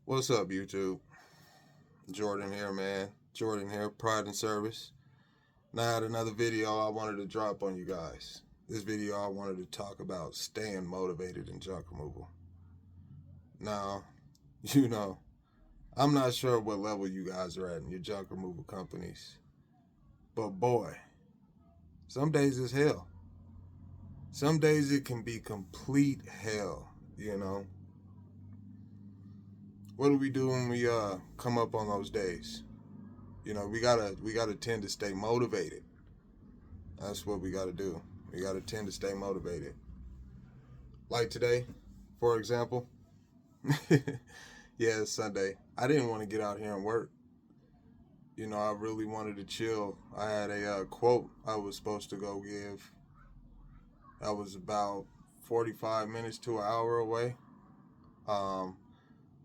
What's up, YouTube? Jordan here, man. Jordan here, Pride and Service. Now I had another video I wanted to drop on you guys. This video I wanted to talk about staying motivated in junk removal. Now, I'm not sure what level you guys are at in your junk removal companies. But boy, some days it's hell. Some days it can be complete hell, What do we do when we come up on those days? We gotta tend to stay motivated. That's what we gotta do. We gotta tend to stay motivated. Like today, for example. Yeah, it's Sunday. I didn't want to get out here and work. I really wanted to chill. I had a quote I was supposed to go give. That was about 45 minutes to an hour away.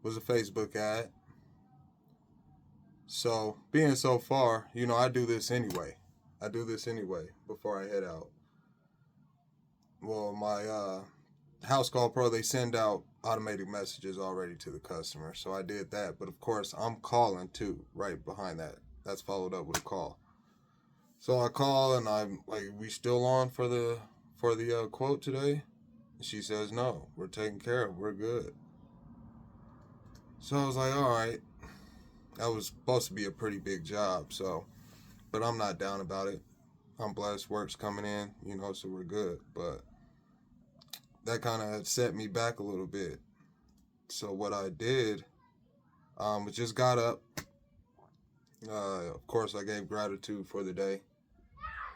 Was a Facebook ad. So, being so far, I do this anyway. Before I head out. Well, my House Call Pro, they send out automated messages already to the customer. So I did that. But of course, I'm calling too, right behind that. That's followed up with a call. So I call and I'm like, we still on for the quote today? And she says, no, we're taken care of. We're good. So I was like, all right. That was supposed to be a pretty big job, but I'm not down about it. I'm blessed, work's coming in, so we're good. But that kind of set me back a little bit. So what I did, was just got up. Of course, I gave gratitude for the day.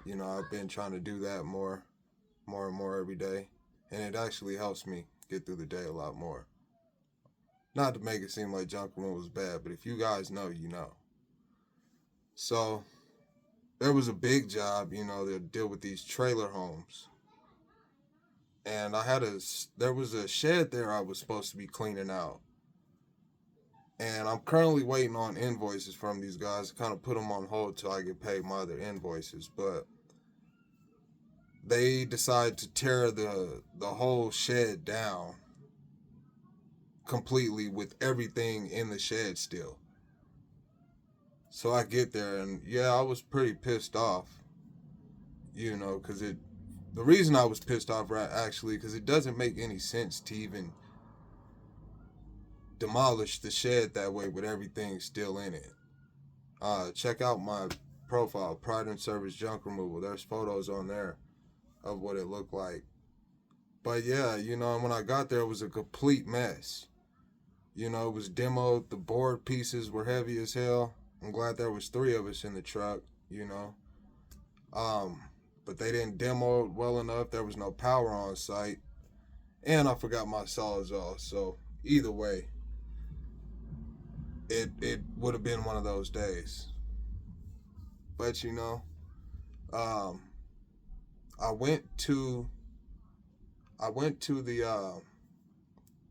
I've been trying to do that more and more every day. And it actually helps me get through the day a lot more. Not to make it seem like junk removal was bad, but if you guys know, you know. So, there was a big job, to deal with these trailer homes. And there was a shed there I was supposed to be cleaning out. And I'm currently waiting on invoices from these guys to kind of put them on hold till I get paid my other invoices. But they decide to tear the whole shed down completely with everything in the shed still. So I get there and I was pretty pissed off, because the reason I was pissed off actually, because it doesn't make any sense to even demolish the shed that way with everything still in it. Check out my profile, Pride and Service Junk Removal. There's photos on there of what it looked like. But when I got there, it was a complete mess. It was demoed. The board pieces were heavy as hell. I'm glad there was 3 of us in the truck, But they didn't demo it well enough. There was no power on site. And I forgot my Sawzall. So either way, it would have been one of those days. But I went to the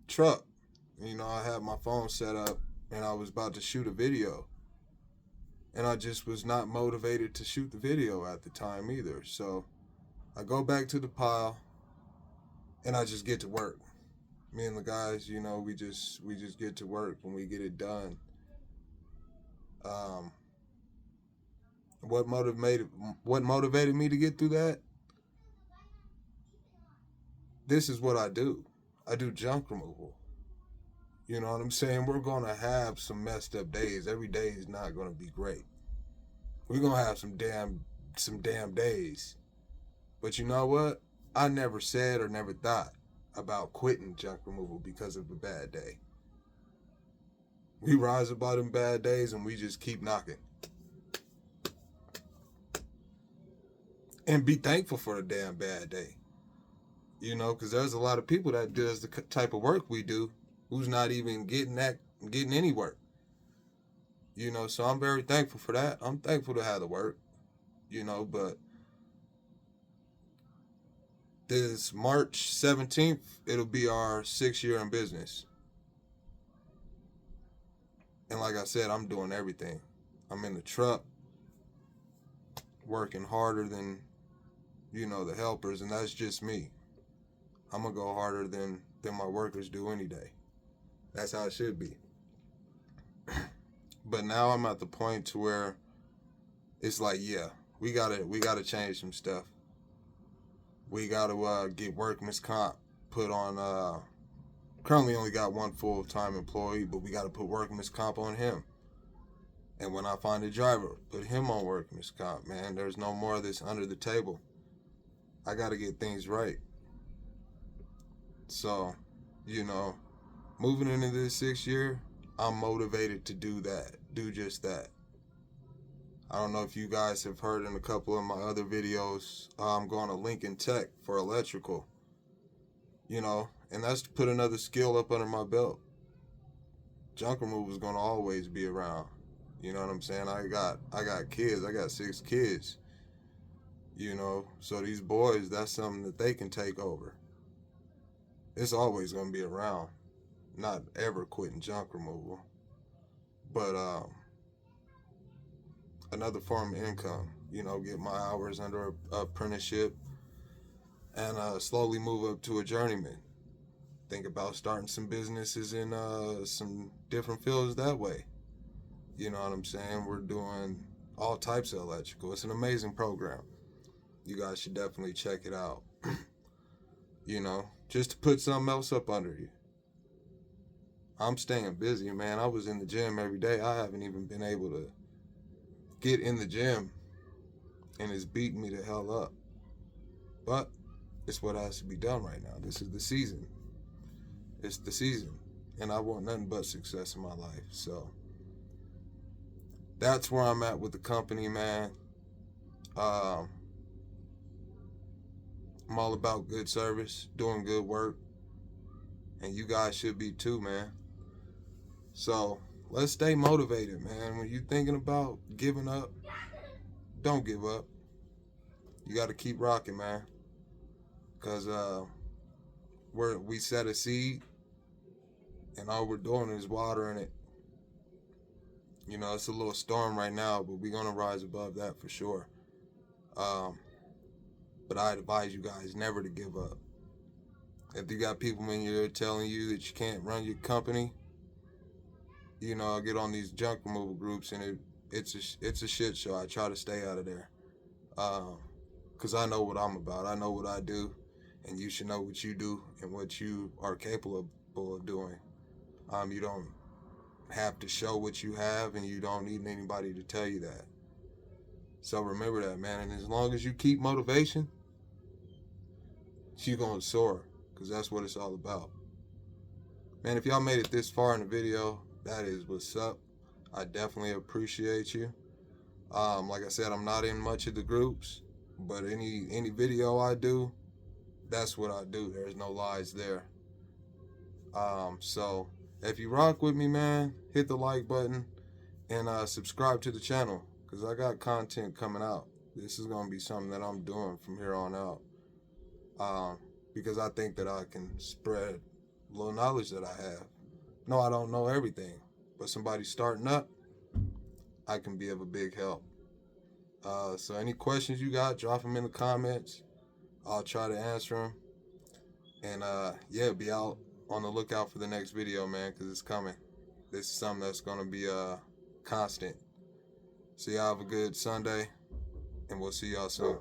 truck. I had my phone set up and I was about to shoot a video. And I just was not motivated to shoot the video at the time either. So I go back to the pile and I just get to work. Me and the guys, we just get to work when we get it done. What motivated me to get through that? This is what I do. I do junk removal. You know what I'm saying? We're going to have some messed up days. Every day is not going to be great. We're going to have some damn days. But you know what? I never said or never thought about quitting junk removal because of a bad day. We rise above them bad days and we just keep knocking. And be thankful for the damn bad day. Because there's a lot of people that does the type of work we do who's not even getting any work. So I'm very thankful for that. I'm thankful to have the work, but this March 17th, it'll be our 6th year in business. And like I said, I'm doing everything. I'm in the truck, working harder than, the helpers, and that's just me. I'm going to go harder than my workers do any day. That's how it should be. But now I'm at the point to where it's like, yeah, we gotta change some stuff. We gotta get workman's comp put on. Currently only got one full-time employee, but we gotta put workman's comp on him. And when I find a driver, put him on workman's comp, man. There's no more of this under the table. I gotta get things right. So, you know, moving into this 6th year, I'm motivated to do that. Do just that. I don't know if you guys have heard in a couple of my other videos, I'm going to Lincoln Tech for electrical, you know, and that's to put another skill up under my belt. Junk removal is going to always be around. You know what I'm saying? I got kids. I got 6 kids, you know, so these boys, that's something that they can take over. It's always going to be around. Not ever quitting junk removal. But another form of income, you know, get my hours under a apprenticeship and slowly move up to a journeyman. Think about starting some businesses in some different fields that way. You know what I'm saying? We're doing all types of electrical. It's an amazing program. You guys should definitely check it out. You know, just to put something else up under you. I'm staying busy, man. I was in the gym every day. I haven't even been able to get in the gym, and it's beating me the hell up. But it's what has to be done right now. This is the season. It's the season, and I want nothing but success in my life. So that's where I'm at with the company, man. I'm all about good service, doing good work, and you guys should be too, man. So let's stay motivated, man. When you're thinking about giving up, don't give up. You got to keep rocking, man. Because we set a seed, and all we're doing is watering it. You know, it's a little storm right now, but we're going to rise above that for sure. But I advise you guys never to give up. If you got people in here telling you that you can't run your company, you know, I get on these junk removal groups, and it's a shit show. I try to stay out of there. Because I know what I'm about. I know what I do, and you should know what you do and what you are capable of doing. You don't have to show what you have, and you don't need anybody to tell you that. So remember that, man. And as long as you keep motivation, you're going to soar, because that's what it's all about. Man, if y'all made it this far in the video, that is what's up. I definitely appreciate you. Like I said, I'm not in much of the groups, but any video I do, that's what I do. There's no lies there. So if you rock with me, man, hit the like button and subscribe to the channel, because I got content coming out. This is going to be something that I'm doing from here on out, because I think that I can spread a little knowledge that I have. No, I don't know everything, but somebody starting up, I can be of a big help. So any questions you got, drop them in the comments. I'll try to answer them. And yeah, be out on the lookout for the next video, man, because it's coming. This is something that's going to be constant. So y'all have a good Sunday, and we'll see y'all soon.